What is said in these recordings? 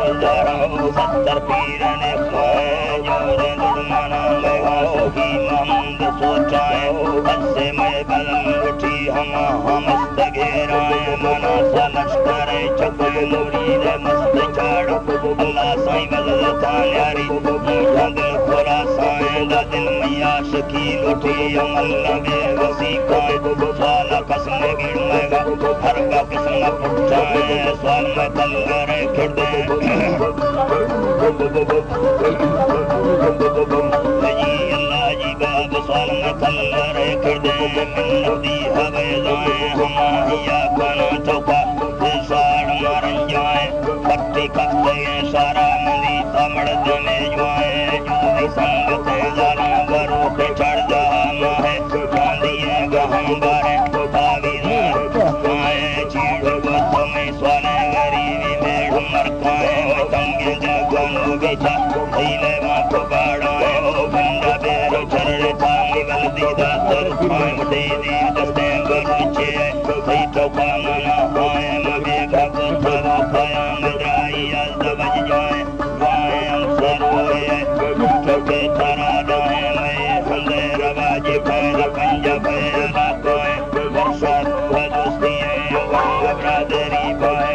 सत्तर पीरने जोरे दुर्मना में की महमूद सोचाए बसे में बलम उठी हम घेराए मना सा लश्कर चके मुरीद मस्त चाड़ो अल्लाह साईं बदल तान्यारी मुझा दिल खोला साईं दा दिल मैया शकील उठी अमल लगे वसी काए स्वाला कसम गिड़ मेगा हर का किस्म पुछाए स्वाल में कल करे खिड़दे अल्लाह जी बाब स्वाल में कल करे खिड़दे मिन नदी हवे जाए हमाहिया खाना चौका साड़ मारन जाए पट्टी कपते सारा मंदी तमड़ दमे जुआए जूदी संगते जाना बरो पे चढ़ जा माहे चांदी है गहम बारे भावी आए चीड़ को तुम्हें स्वाले गरीबी में ढमर खाए वो तंगे जगन बेचा हिले माथो बाड़ाए वो बंदा बेरो चरड़े थामी गलती दातर खाए मटे दी दस्ते बच्चे सही चौका मना आए मगे घगो थवा खाया मद्राई अल्द बज जाए वाए अवसर होए छोटे थारा डाए मैं हंदे रवाजी फैल पंजाब इलाकाए वर्षा दोस्ती है बरादरी पाए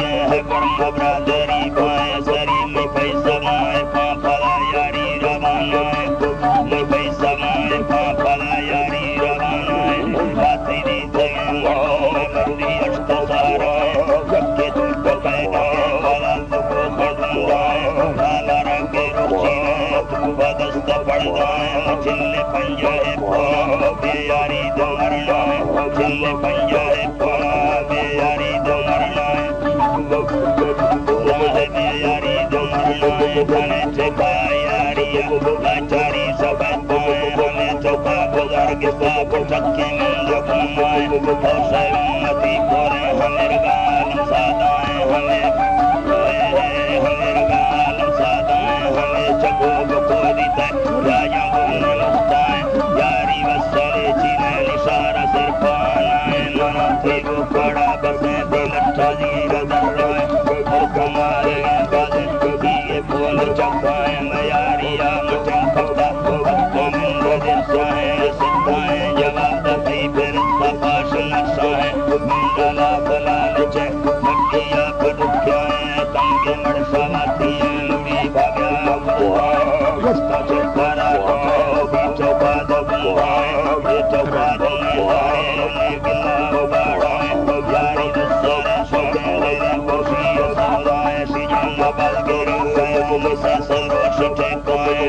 ये है कर्म बरादरी पाए सरी में पैसा माए पापला यारी रवाना है में पैसा माए पापला यारी रवाना है बातें दी तगे मैं मर्दी अष्टा सारा है के तुम को पैदा वाला को खड़ूंगा काला रंग रुचि है तू बदस्त पड़ जाए चिल्ले पंजाए बेयारी दो मरना है चिल्ले पंजाए बेयारी दो मरना है बेयारी दो मरना है घने चका यारिया लाचारी सब हमें चौका बुजुर्ग साब चक्के मंद घुमाए हौसले उम्मती कोरे हमें गालम सादाए हमें गालम सादाए हमें चको बकोदी तक राजा गुने मुस्ताए यारी वसले चीने निशारा सिर पानाए मना थे वो पड़ा बसे दिल ठजीर दर्राए और कमारे बादे ये बोल चकाए मैं यारिया मुझे पता पक्का मिंद दिसाए सिद्धाए जवाब दे फिर सफाश नसाए मिंदला बलाल चे मक्किया पडुक्याए तंगे मड़सावाती मुड़ी भाग्या बुआए रस्ता चकारा भी चौका दबुआए ये चौका दबुआए ने गिला बाड़ाए यारी दसारे सोगे खुशी सालाए सिजंगा बलगिर में से सरोश ठेकाए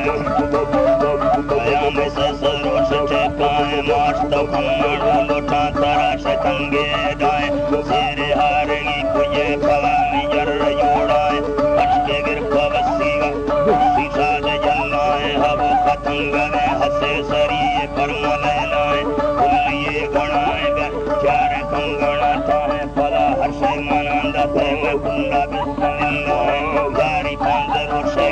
में से सरोश ठेकाए मार्च तो खम्मड़ लोटा तराश तंगे डाए सेरे हारेगी कुये फला निजर जोड़ाए अटके गिर पवसीगा सीसा जलाए हवो खतंग में हसे सरिए पर मलैलाए कुलिए गणाए चार कंगना ताए फला हर्षे मनांदा थे में कुंडा बिस्मिल्लाह गारी पांदर उठे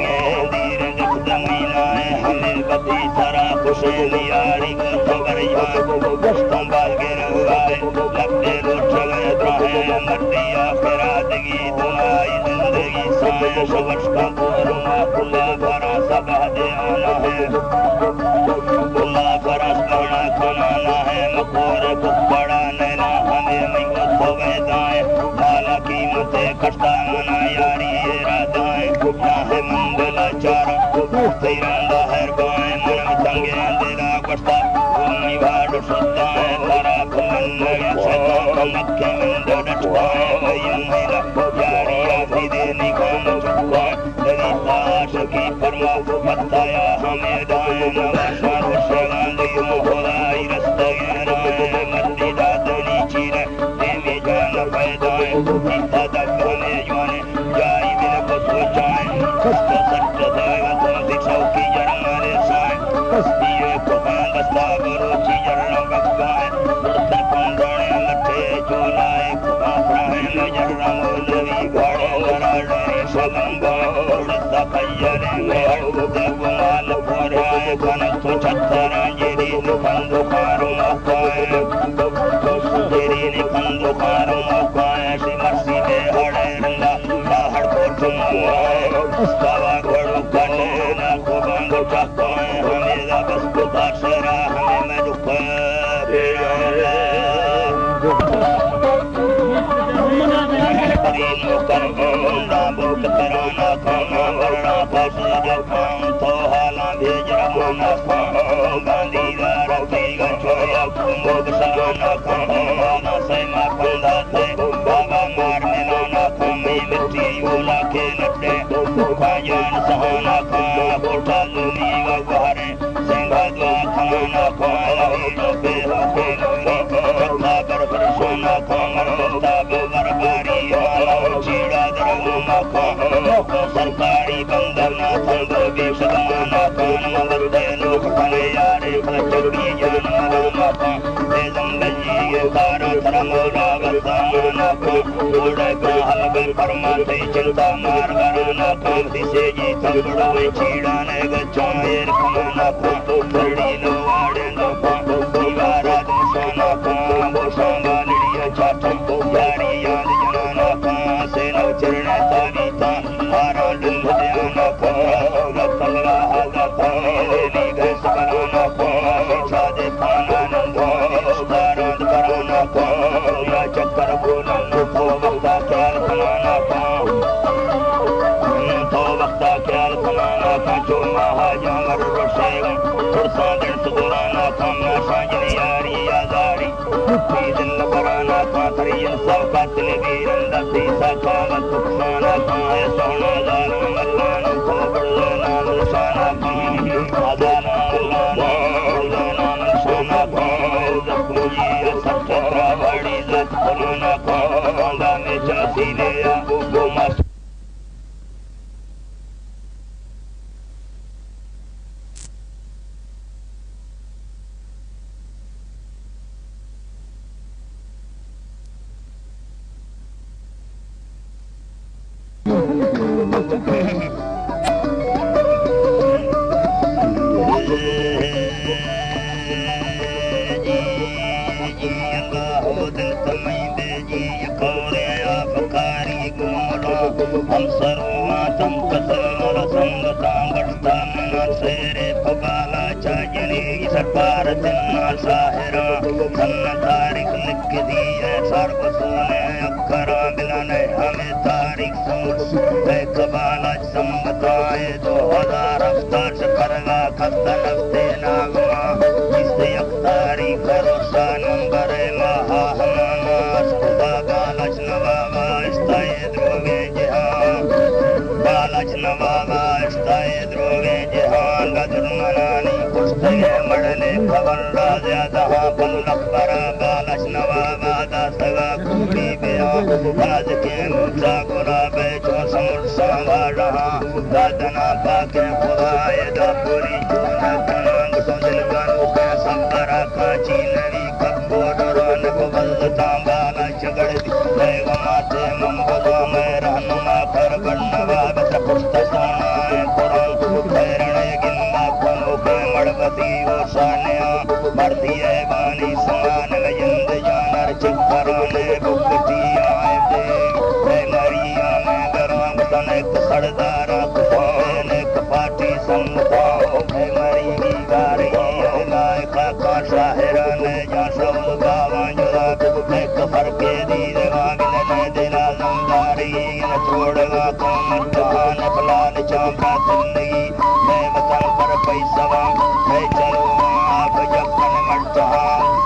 धीरे दमीनाए हमें बदी सारा खुशे नियारी को खबर जाए दोस्तों बाल के रुआए लगते उठ गए द्राहे मर्दी आखिरातगी दुआई जिंदगी साए शवश का पूरमा खुला भरा सबा दे आना है खुला भरा खाना खाना है मकोर कुपड़ा नैना हमें मिंगो खोवे दाए माला कीमते खस्ता मना यारी राधाए ना है मंगला चारा तिरंगा हर गाए मन में तंगे अंधेरा कस्ता भूमि भाड़ सुता है तारा भुवन में शैतान मक्के में डटता है वही महिला यारी आखी दे निकाम चुका तेरी ताश की परवा बताया हमें दाए नवाशा रोशगान दियो भोलाई रस्ते राए मर्दी दादनी चीरे देवी जान पैदाए सीता दब हमें जुआने जाई बिल को सोचाए तो सट्ट दाएगा तो दिखाओ की जरमारे साए ये को दस्ता बरोची जर्रम बगाए उड़ते पंदने लटे चोलाए कुआपराए जर्रम लवी गाड़े लराड़े सगंगा उड़ता कयरे में देवमाल पोराए कन तो छत्तर जेरी निकंदो कारो मौकाए जेरी निकंदो कारो मौकाए सिमरसी दे हड़े रंगा बाहर को चुमाए बाबा घोड़ो कने ना को बांगो चाकोए हमें दा बस को ताशरा हमें मैं दुख नो कर मुंडा बुक तराना खाना वरना पास जो खाऊं तो हाला भेज रवाना खाऊं गांधी दारा की गंचोया कुंभो बसाना खाऊं वाला से मार पंदा थे बाबा मार मिलाना खाऊं मिट्टी बोला के लटे खाजान सहाना खाऊं कोठा लूनी वगवारे सेंगा द्वा खाना खाऊं हीरो पे होके लूनी चक्का पर सोना खाऊं मरता बरबारी चीड़ा दरगमा खान सरकारी बंदर ना थंगो बेसगाना खान मगरदे लोग खने यारे खचकी जान मगरमा खान बेजम बजी ये तारा थरा मोला वसाना खान उड़े ग्रहल बे परमाते चिंता मार गराना खान दिसे जी थंगड़ो में चीड़ा ने गचाएर खाना खान बड़ी लो वाड़े लो खान दीवारा दुसाना खान वो सांगा लिड़िया चाटा यारी याद जनाना खान से नो चरणे तावीता हारा डुंग ध्याना खान लखलगा हागा खान नी घस कराना खान शिक्षा दे खाना नंदो उदारंद कराना खान या चक्कर बोलन तो वक्ता ख्याल खमाना खान तो वक्ता ख्याल खमाना खान जो महाजावर रोशेगा फुरसा दिन सुदराना खान साजन यारी आजारी दिल कराना खान तरियन सब का दिल वीरंदा तीसा कागत तुफाना खान सोना जाना मल्लान तो बड़ना निशाना खान आजाना मल्लाना निशाना खान जपूजी सच्चा बड़ी जत कराना खान बांधा में चलती ले आ वो मस्त हम सर्वातम कतल संगता बढ़ता मना सेरे फबाला चाजनी सरपार तिन्ना साहिरा सन्न तारीख लिख दी है सर्वसोने अखरा बिलाने हमें तारीख समझ कबाला संगताए 2000 अफ्तार से करगा खस्ता नफ्ते नागमा जिससे अख्तारी करोसा नंबर महा हमाना अस्कुदा बालच नवावा इस्ताए द्रोगे बालच नवावा इस्ताए द्रोगे जहान गदर मनानी कुश्ते मड़ले खबर ज्यादा पल्लक परा बालच नवावा दासगा कुबी बयान राज के मुसा गुलाबे जो समुर सांगा रहा दादना पाके खुदाए दापुरी चूना कनांग तो दिल गानू के संबरा काची नरी कब्बोर रान को बल्लता बाला चगड़ दी देवा माते मंगलो में रहनुमा कर बनवा बस पुस्तकाए कुरान पैरणे गिंदा को के मड़वती वो सानिया मरती है बानी समान गयंद जानर चिकराने बुकती आए दे मरिया में गराम तनेक सरदारा कुने कपाटी संगता मरी की गारी लाए का शाहरा ने जा सब गावा जुदा एक फरके दी देवा ने दिला जमदारी न छोड़गा को मतान फलान चांपा जिंदगी मैं वतन पर पैसा मैं चलो आप जखन मरता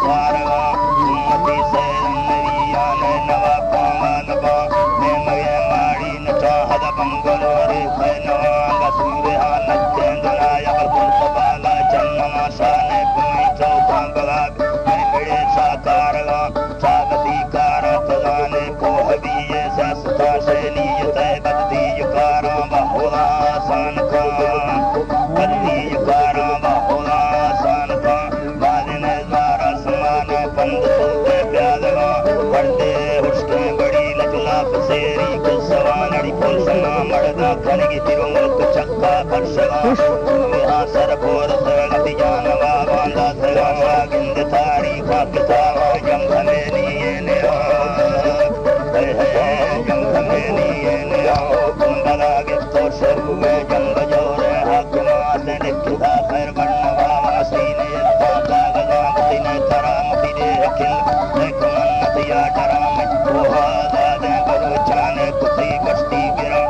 वारगा उम्मती से नबिया ने नवा पावा नबा मैं मगे माड़ी न चाहत बंगलो रे खैनवा गसूरे हालत के दलाया बकुल सबाला जन्नमा शाने कुमी चौका बगा मैं बड़े साकारगा सागती कारत शागिंद तारीख किताबा जंग में नहीं ने जंग में नहीं ने बला के तो सब में जंग जोरे हाकिमा से निकला खैर बनवा सीने ताका गजामती ने करामती दे किल एक मन्नत या डराम वो हादा दे बरो जाने कुती कश्ती गिरा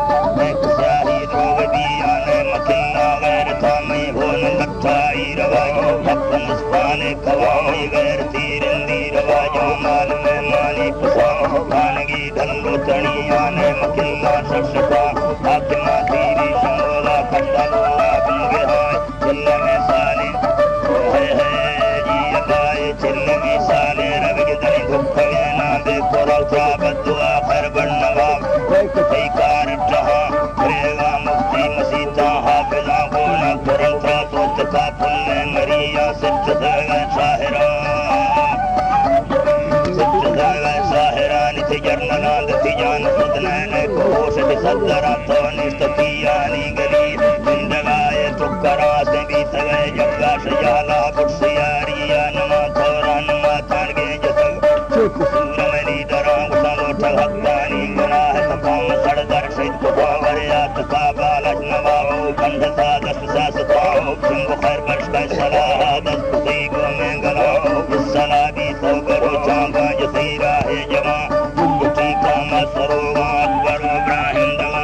एक स्याही रोग भी आने मकिल्ला गैर थामी होन लट्ठाई रवाई अपन स्पाने कवाई गैर तीरंदी रवाजो माल में मानी पुसा खानगी ढल्लो तणी आने मकिल्ला सरसका हाकिमा तीरी शंगोला खट्टा गुंगे हाय चिल्ले में साले है जी अबाए चिल्ले में साले रवि दनी दुख में ना देखो रोचा बदुआ खैर बनवा कई कार जहां करेगा मुफ्ती मसीता हाफिजा को ना कुरंता तो तका पुल्ले मरिया सिद्ध दगा साहिरा नित्य जर्नलांद तिजान सुदनैन कोश सदरा तो निस्तकियानी गली जिंदगाए तुकरा से बीत गए जग्गा सजाला बुर्सियारिया नमा थोरा नमा तानगे जसग सूरमली दरा उसालो ठहक्तानी गना है तकाम सड़दर सैद को बावरिया तकाबा लजनवाओ बंध सा दस्त सा सताओ सिंह खैर बर्श का सलाह दस्त सीगो में गलाओ इस सलाह भी तो करो चांगा जसीरा है जमा सरोगा अकबर इब्राहिम दवा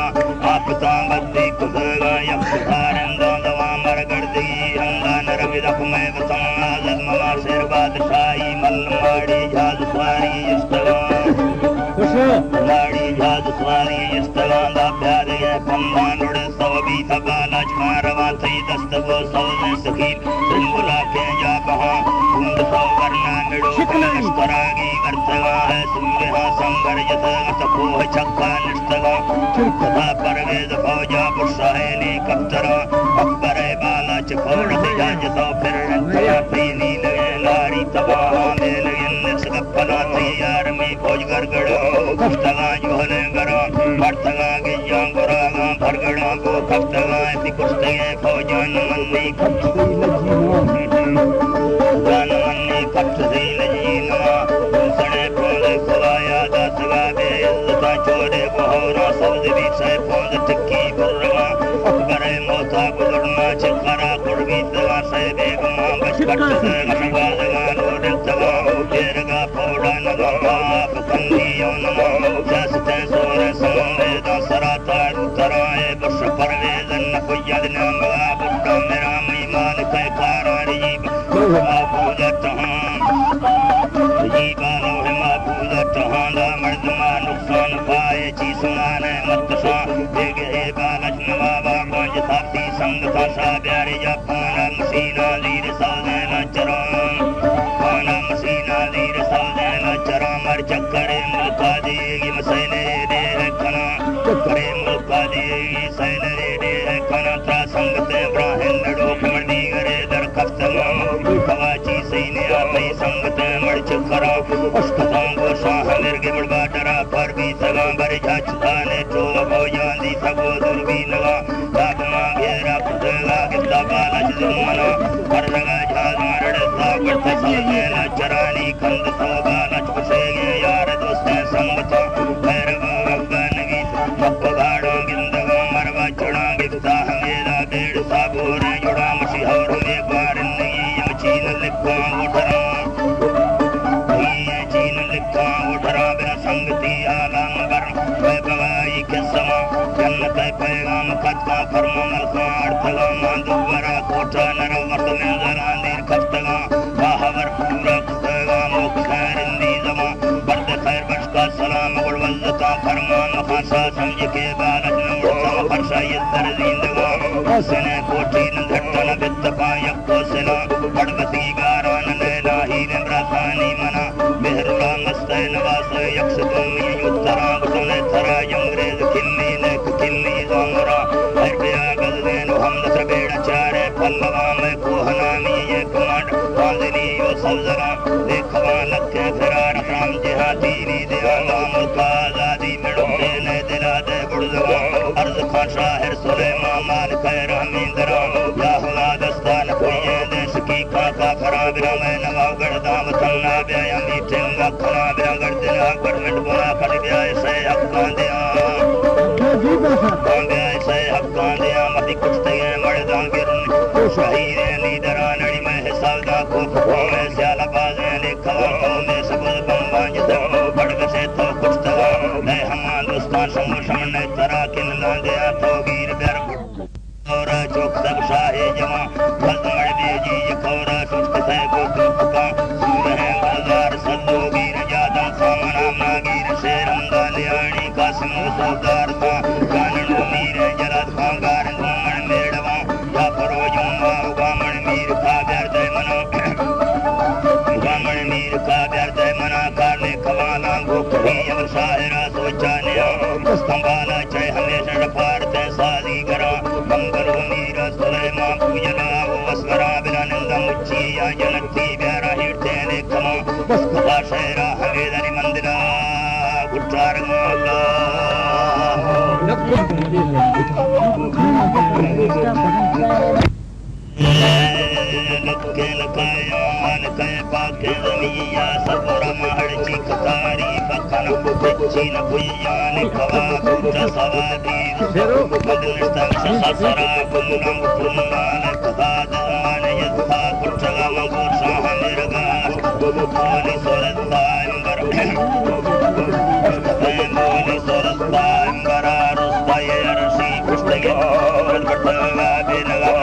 आपता बद्दी कुसगा यक्षारंदा दवा मरगर्दी हंगा नरविदक में बसमा जलमा शेर बादशाही मलमाड़ी झाज स्वारी इस्तवा लाड़ी झाज स्वारी इस्तवा दा प्यारे पंदा नुड़े सवबी तबाला छारवा थई दस्तगो सौने सखील सिंगुला के जा कहां कुंड सौ वरना मिड़ो करागी वर्तवा है सुमेहा संगर यत तपोह चक्का निस्तगा तथा परवेज फौजा पुरसाहेली कप्तरा अकबर बाला चफोड़ से जाज तो फिर नया पीनी लगे लारी तबाह में लगे निस्कपना तैयार में फौज गड़गड़ो कप्तगा जोहले गरो भरतगा के जांगुरागा भरगड़ा को कप्तगा ऐसी कुश्तगे फौजान मन्नी कप्तगी लजीना सने पोंदे खुलाया दासगा बे इज्जता छोड़े बहोरा सब्ज भी से पोंद टिक्की बुर्रगा अकबर मोता गुजरना चिखरा कुर्बी तगा से बेगमा बचकट से गशगा जगा लोड तगा तेरगा पौड़ा नगा आप कंदी योनमा जसते सोरे समवे दासरा तार तराए बस परवेजन कुयद नमगा बुड्ढा मेरा मीमान के कारारी बाबूजा तहां जी बालो है माबूजा तहां दा मर्दमा नुकसान पाए ची सुनाने मतसा बेगे बालच नवाबा पंज साथी संग था सा प्यारे जा पाना मसीना लीर साले न चरा पाना मसीना लीर साले न चरा मर चक्करे मुल्का देगी मसैने दे खना चक्करे मुल्का देगी सैने दे खना ता संगते इब्राहिम लड़ो मर्दी करे दर कफ्तगा कवाची सैने आपे संगते मर चक्करा उसकतांगो शाह निर्गे बड़बा डरा पर भी सगा बर झाचताने तो भौजान दी सगो दुर्बी नगा दाग मांगेरा खुदगा किता बालच जुमना हर जगह झाग मरड़ सागर फसले न चरानी खंद तो बालच फसेगे यार दोस्ते संगता खैर गगन गीत मक्को गाड़ो गिंदगा मरवा चुड़ा गिफ्ता हमेरा बेड़ साबोरे जुड़ा मसी और में बार नहीं यमचीन लिखा उठरा चीन लिखा उठरा बिना संगति आलम बर मैं बगाई के समा जन्नत पैगाम खत्ता फरमा मलका अर्थगा मांदुवरा कोठा नर वर्त में जलांदीर खफ्तगा बाहवर पूरा खफ्तगा मुख खैरिंदी जमा बर्द खैर बश का सलाम गुलवल्लता फरमा मखासा समझ के बालच नमुड़ता फरसा यद्दर जिंदगा हसने कोठी न घटन बित्तपा यक्को सिला बड़बती गारान लेला ही नब्रासानी मना मेहरुला मस्ते नवास यक्ष तुमी युद्धरा गुसने थरा यंग्रेज किल्ली ने किल्ली जामरा हर बिया गजदेन हमद सबेड़ा चारे पल्लवा में कोहनामी ये कमांड पांदनी यो सवजरा देखवा लक्के फिरार राम जिहादी नी देवाला मुल्का आजादी मिड़ो ने दिला दे बुड़जवा अर्ज खान शाहिर सुलेमा माल खैर हमींदरा या हुआ दस्तान कोई देश की काका फरा बिरंग नवागढ़ दाम थन्ना ब्याया मीटिंग खना बिरंगड़ दिन गवर्नमेंट बोला खड़ी ब्याय से हक्कां दिया ब्याय से हक्कां दिया मती कुछ तगे मड़ दांगे शहीद लीडर नड़ी में हिसाब दा को में स्याला बाज ने खवा में सब बम्बा जद बड़ग से तो कुछ तगा ले हम दोस्तान समो समने तरा के ना दे तो वीर बेर और चौक तक शाहे जमा फज मड़ बेजी खौरा सुस्त से को तुका सूर है बाजार सदो वीर जादम सामना नागीर शेरम दालियाणी कासिम सोदार था कानन मीर जलत भागार धूमन मेड़वा या फरोजम गामन मीर का बेर दे मनो गामन मीर का बेर दे मना करने खवाला गोखरी अब शाहरा सोचाने संभाला चाहे हमेशा रफार ते साजी करा मंगल मीर सुलेमा पूजना वो असगरा बिना निंदा मुच्ची या जनती प्यारा हिरते देखमा बस शेरा हवेदरी मंदिरा गुट्टार मोला लक्के लकाया मान कहे पाके जमिया सबरा महड़ चिकतारी बखन बच्ची न भुइया ने खवा गुट्टा सवादी मदनस्ता ससरा गुनम गुनमाल कथा दमान यथा कुचला मगो साह निरगा बोली सोरता अंबर बोली सोरता अंबर रुस्ता यरसी पुस्तके बटला बिनगा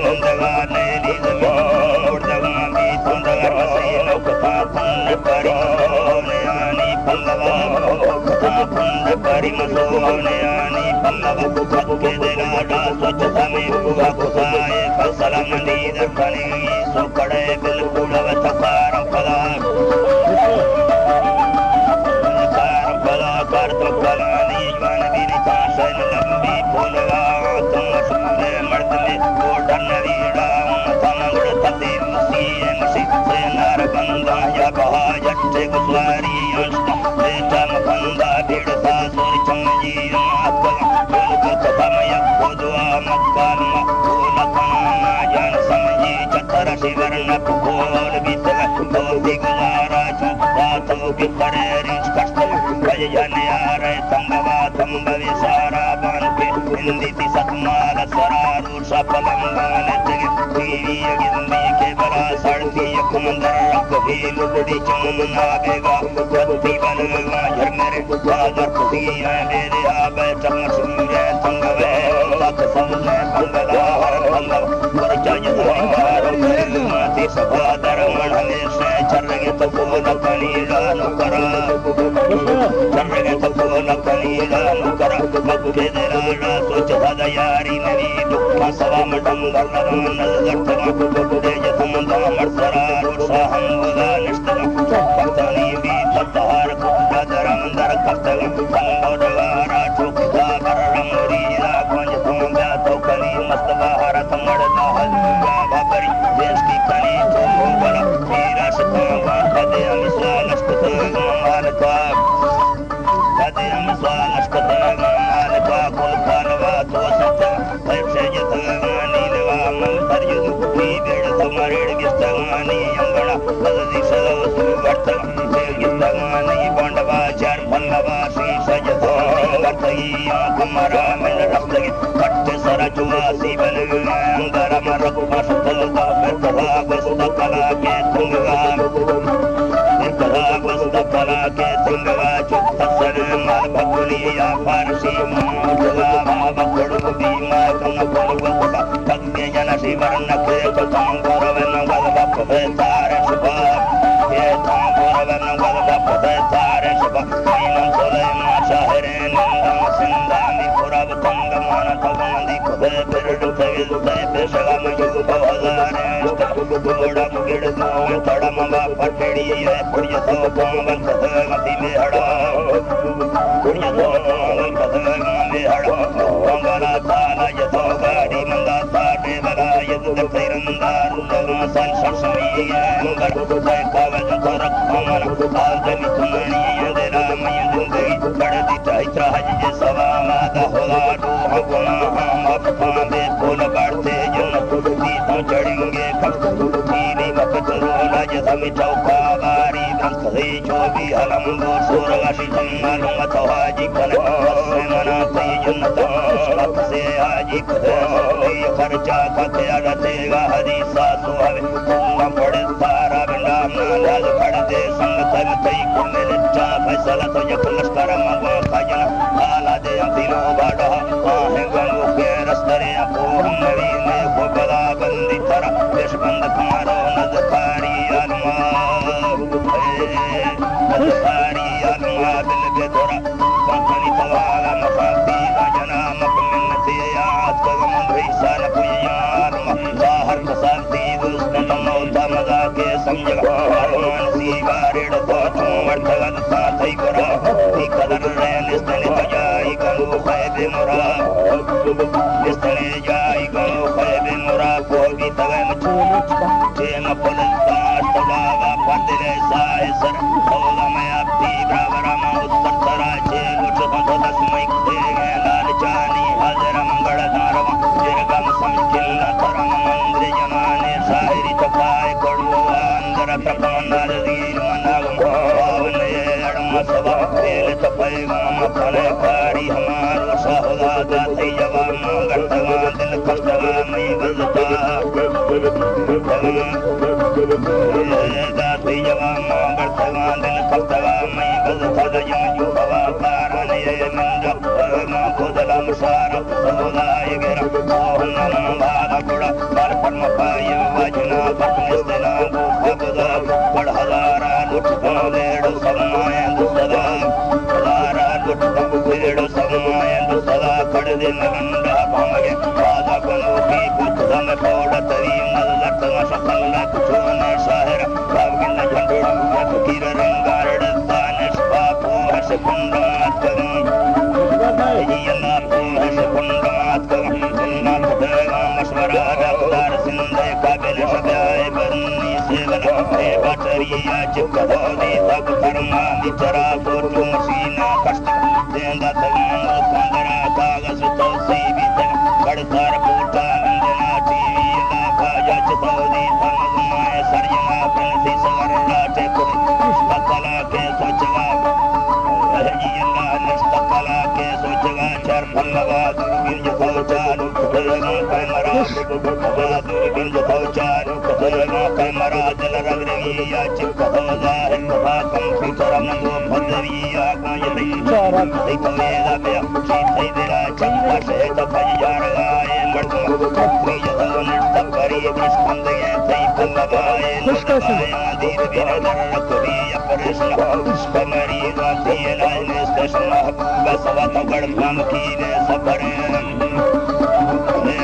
नंदगा नेली जमीन उड़दगा भी तुंदगा मसीन कथा पुण्य परि मसोने आनी पल्लवा कथा पुण्य परि मसोने आनी पल्लवा के दिलाड़ा स्वच्छता में हुआ खुदाए फैसला मंदी दरखनी सो कड़े बिल्कुल वतकार फला कर तो कलानी जवान बीरी ताशन लंबी बोलवा तुम सुने मर्द में कोडन वीड़ा तमंगड़ तती मसी से नार बंदा या बहा जट्टे गुस्वारी अंश बेटा मखंदा भीड़ सा सोरी चमजी मात बोल को कदम यखुदवा मक्काल मखूल खाना जान समझी चतर शिवर्ण खोल बीतला तो दिगुजारा चुपता तो बिखरे रिच कष्ट जने आरे तंगवा तंगवे सारा बन के हिंदी ती सतमाल सरारू सफलम गाने जगे पीवी गिंदी के बरा सड़ती यखमंदर रख भी लुड़ी चमना बेगा जत्ती बनवा झर मेरे बादर खुदी है मेरे आबे चमन सूर्य तंगवे लख सबने बंगला हर बंगव पर जाय धरिकार माती सभादर मन हमेशा चरगे तो बोल कनीला नुकरा चरगे तो बोल कनीला नुकरा मक्के दिलाड़ा सोच सदा यारी नवी दुख सवा मंडंगर लगन नजरतवा दे जथमंदा मरसरा रुसा हम वदा निष्ठा पतनी भी ततार कुदा दरमंदर कतल संबोधवारा चुकता बरमरी ला गंज तुंगा तो कली मस्तवा हरत मड़दा हलगा बाबरी देश की कली तो बला मेरा सतावा कदे मिसाल अस्कत मालका कदे मिसाल अस्कत मालका कुल खानवा तो सत पैसे जतगानी लवा मन तरजु भी बेड़ तुम्हारे विस्तगानी अंगड़ा बलदी सलो सुवर्त गिस्तगानी बंडवा चार पल्लवा श्री सजतो गतई कुमारा मन रफ्तगे कट्टे सरा जुआसी बन अंगर मरक मस्तल दा कला बस्त कला के तुंगा कला बस्त कला के तुंगा चुप सन माल भगुलिया फारसी मुजला बाबड़ बीमा कन कोलबा तक्के जन शिवर्ण के तंगोर वन गलबा पे तारे सुबा ये तंगोर वन गलबा पे तारे सुबा मीन सुलेमा शहरे नंदम सिंदामी पुरब तंग मान तवंदी पे बिरड तगिल ते पेशगा मजु बहलारे गोड़ा मुगिड़ दो तड़ा मवा पटड़ी ये पुरिय तो कोमल कदमती में हड़ा पुरिय तो कदम में हड़ा कंगला ताला यतो गाड़ी मंदा ताटे बला यद तिरंदार लगा सन ससमी अंगर ते कावज तो रखमन आदमी तुमणी अंधेरा मय जिंदगी बड़दी चाइत्रा हज जे सवा मादा होला रूह गुनाह माफ पावे फूल बढ़ते जन्नत दी तो चढ़ेंगे कब दीनी वक्त रो mi chauka bari banthe chobi alambo surgashi jangal matawaji kale semana tai jannata se aji kudai kharcha kate agatega hadisa suave na pade tara benda nandaz pade sangat tai kumel cha faisala to yakulas karama khajana ala de antino bada ahe gangu ke rastare apo navi me bala bandi tara desh band kamaro nazari alma nazari alma bil bedora company tawala mafati jana mapminnati yaat kagam risan kuyar bahar kasanti dusna mauta maza ke samjaga arman si garid to tumardal ta thai kora ikadar ne listane jai gangu khaybe mura listane jai gangu khaybe mura ko bi tagam chema polta tawa pandile sai sar hola me apti bravara ma uttar tara che luch to dasmai ke lal chani hazra mangala darwa jirgam samkil taram mandre janane sairi tapai kodu andara prapanal dir managum avne adma sava tel tapai gam phale kari hamaro sahoda da thai jawan gartawa dil kastawa mai bazta da thai jawan gartawa dil kastawa mai bazta da yaju baba karane manda ma kodala musara sahoda yegera ohna bada koda bar parma pai vajna patnestena go abda padhadara lutko ledu samaya dusada padhadara lutko ledu samaya dusada kadde nanda bhamage bada kono ki putha me poda tari nalat masakalla kuchona shahara bavginna jandodu yakira rangarada danesh papo hasekunda atkaram yalla po hasekunda atkaram inna padega maswara rakdar sinde kabil shabai banni sevana e batariya chikadodi tak karma ditara potu masina kasta denda tagamul kandara kagas to sibita kadtar pota andana tv la bhaja chitodi tamagmaya sarjana pranti sagarla te pakala ke sochga yalla nistakala ke sochga char pallava durgin jatho chalu kudega kamara durgin jatho chalu kudega kamara dil ragriya chikho zahir tha computer amno bhadriya gayati charak itaveda be chithai dera chakka sheta bhajar gaye mardum priya dhanat takari briskandye thai pallavaye nuskai nadir biradar rakbi aparishna kamari gati line station basava tagad khamkine sabare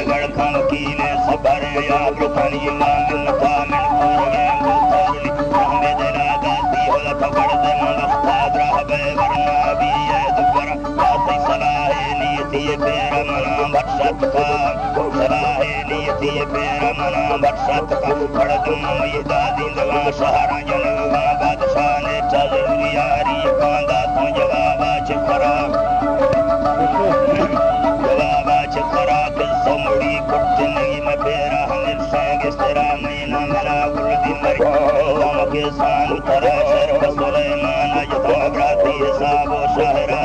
gad khamkine sabare ya brukani man tamen kurge mutarli medela gati hola tagad de mangafadra habe varna biye dubara atai salahe niyati pera mana vatsatka salahe niyati pera mana vatsatka kadam yida dindga sahara janga badshah ne chazuriyari kanda tu jawaba chakara jawaba chakara ke samudi kuttni me pera hanil sange stera maina mera guldi mari gam ke san tara sharf sulaiman ajta brati sabo shahra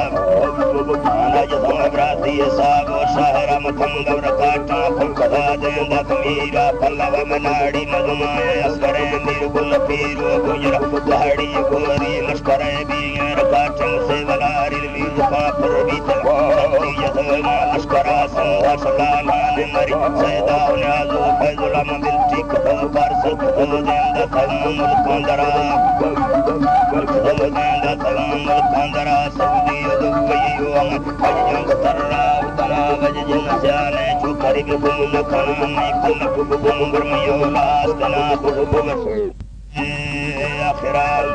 ajta brati sabo shahra mathangam rakata phukada denda kamira pallava manadi madumaya asgare nirgul piru gujra dahadi gori lashkare biye rakata sevalari milfa parbita yadma lashkara sangha salana mari sayda nazu fazlam bil tik parsu denda tamul kandara denda tamul kandara saudi dubayu ajang tarra utara vajin jane chukari bibun khana mai kun bubum bermayo lastana bubum akhiral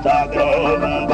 Sagram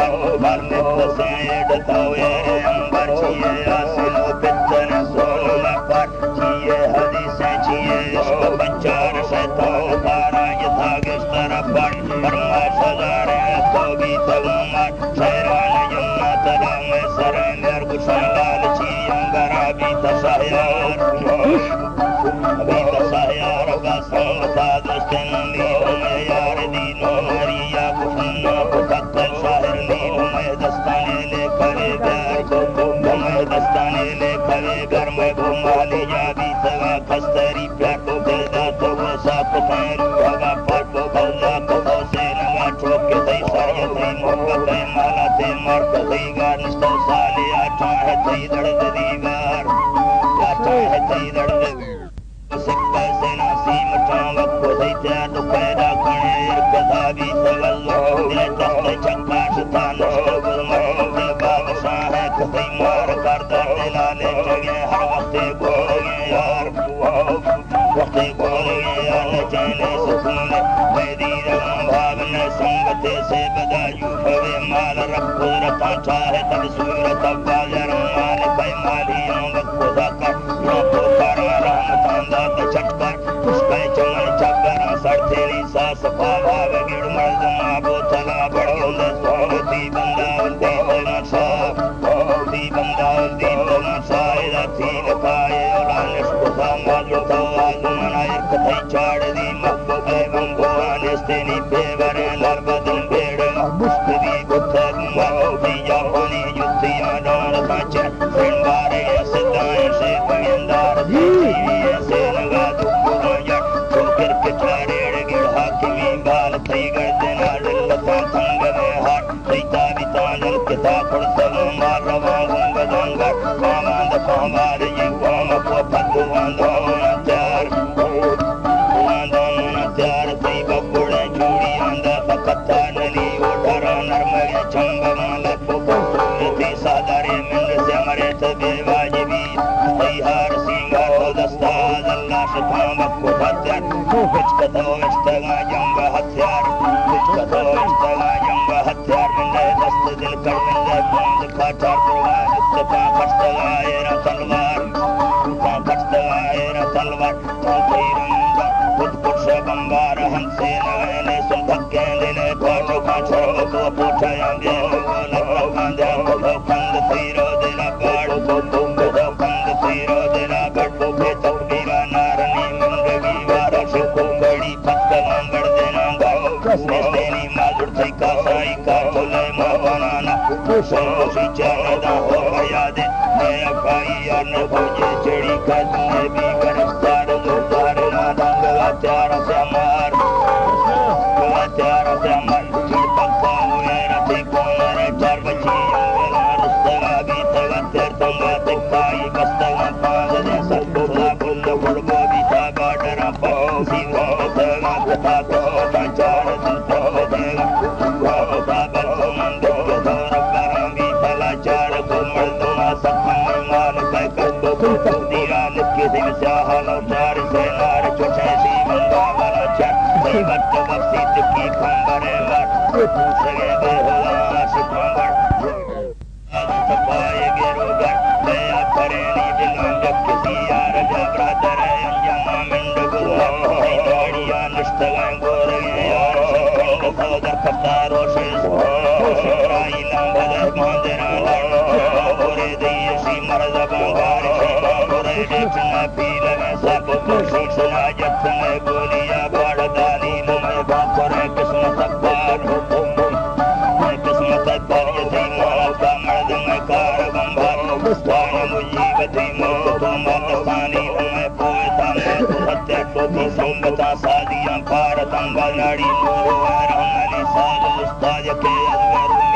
सादियां भारतम बनाड़ी नूर रहमनी साज उस्ताद के अजमेर